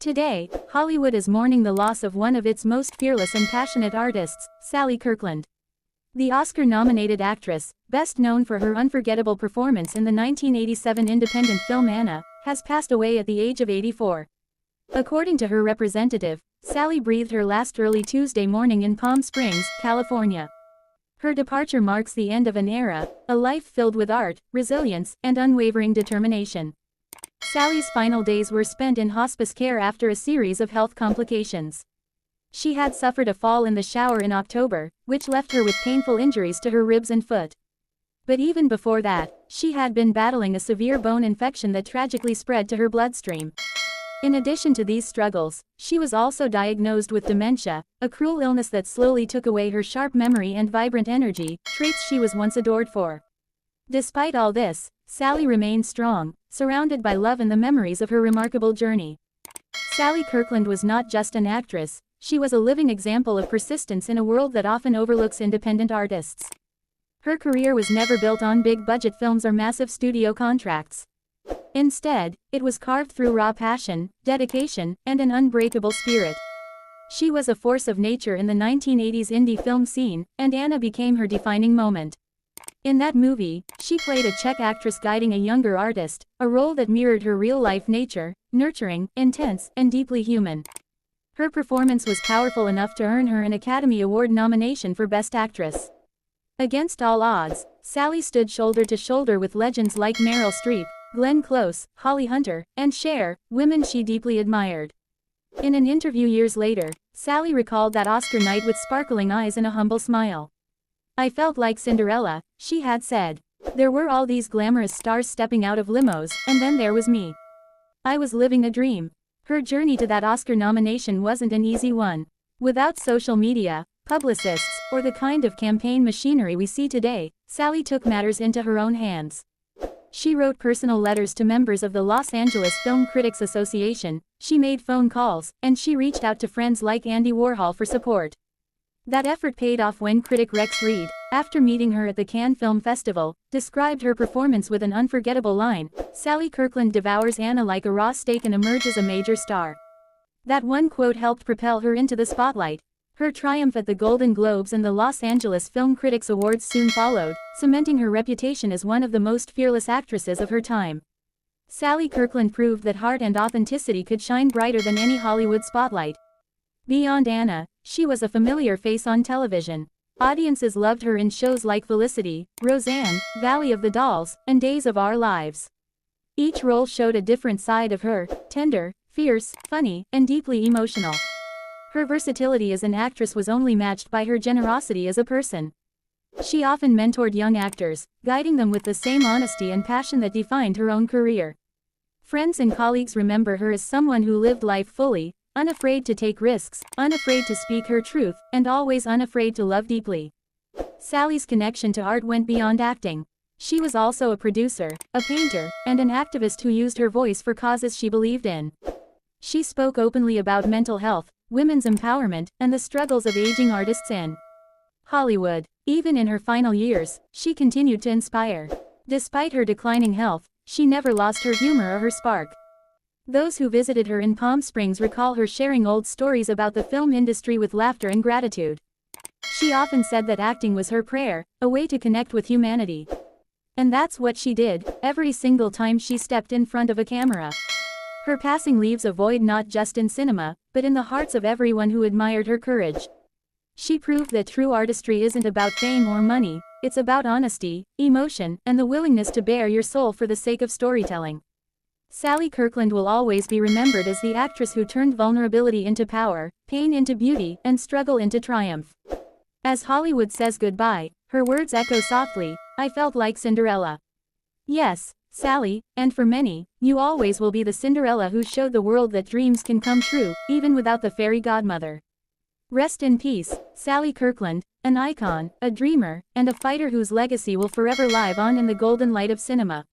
Today, Hollywood is mourning the loss of one of its most fearless and passionate artists, Sally Kirkland. The Oscar-nominated actress, best known for her unforgettable performance in the 1987 independent film Anna, has passed away at the age of 84. According to her representative, Sally breathed her last early Tuesday morning in Palm Springs, California. Her departure marks the end of an era, a life filled with art, resilience, and unwavering determination. Sally's final days were spent in hospice care after a series of health complications. She had suffered a fall in the shower in October, which left her with painful injuries to her ribs and foot. But even before that, she had been battling a severe bone infection that tragically spread to her bloodstream. In addition to these struggles, she was also diagnosed with dementia, a cruel illness that slowly took away her sharp memory and vibrant energy, traits she was once adored for. Despite all this, Sally remained strong, surrounded by love and the memories of her remarkable journey. Sally Kirkland was not just an actress, she was a living example of persistence in a world that often overlooks independent artists. Her career was never built on big-budget films or massive studio contracts. Instead, it was carved through raw passion, dedication, and an unbreakable spirit. She was a force of nature in the 1980s indie film scene, and Anna became her defining moment. In that movie, she played a Czech actress guiding a younger artist, a role that mirrored her real-life nature, nurturing, intense, and deeply human. Her performance was powerful enough to earn her an Academy Award nomination for Best Actress. Against all odds, Sally stood shoulder to shoulder with legends like Meryl Streep, Glenn Close, Holly Hunter, and Cher, women she deeply admired. In an interview years later, Sally recalled that Oscar night with sparkling eyes and a humble smile. "I felt like Cinderella," she had said. "There were all these glamorous stars stepping out of limos, and then there was me. I was living a dream." Her journey to that Oscar nomination wasn't an easy one. Without social media, publicists, or the kind of campaign machinery we see today, Sally took matters into her own hands. She wrote personal letters to members of the Los Angeles Film Critics Association, she made phone calls, and she reached out to friends like Andy Warhol for support. That effort paid off when critic Rex Reed, after meeting her at the Cannes Film Festival, described her performance with an unforgettable line, "Sally Kirkland devours Anna like a raw steak and emerges a major star." That one quote helped propel her into the spotlight. Her triumph at the Golden Globes and the Los Angeles Film Critics Awards soon followed, cementing her reputation as one of the most fearless actresses of her time. Sally Kirkland proved that heart and authenticity could shine brighter than any Hollywood spotlight. Beyond Anna, she was a familiar face on television. Audiences loved her in shows like Felicity, Roseanne, Valley of the Dolls, and Days of Our Lives. Each role showed a different side of her, tender, fierce, funny, and deeply emotional. Her versatility as an actress was only matched by her generosity as a person. She often mentored young actors, guiding them with the same honesty and passion that defined her own career. Friends and colleagues remember her as someone who lived life fully, unafraid to take risks, unafraid to speak her truth, and always unafraid to love deeply. Sally's connection to art went beyond acting. She was also a producer, a painter, and an activist who used her voice for causes she believed in. She spoke openly about mental health, women's empowerment, and the struggles of aging artists in Hollywood. Even in her final years, she continued to inspire. Despite her declining health, she never lost her humor or her spark. Those who visited her in Palm Springs recall her sharing old stories about the film industry with laughter and gratitude. She often said that acting was her prayer, a way to connect with humanity. And that's what she did, every single time she stepped in front of a camera. Her passing leaves a void not just in cinema, but in the hearts of everyone who admired her courage. She proved that true artistry isn't about fame or money, it's about honesty, emotion, and the willingness to bare your soul for the sake of storytelling. Sally Kirkland will always be remembered as the actress who turned vulnerability into power, pain into beauty, and struggle into triumph. As Hollywood says goodbye, her words echo softly, "I felt like Cinderella." Yes, Sally, and for many, you always will be the Cinderella who showed the world that dreams can come true, even without the fairy godmother. Rest in peace, Sally Kirkland, an icon, a dreamer, and a fighter whose legacy will forever live on in the golden light of cinema.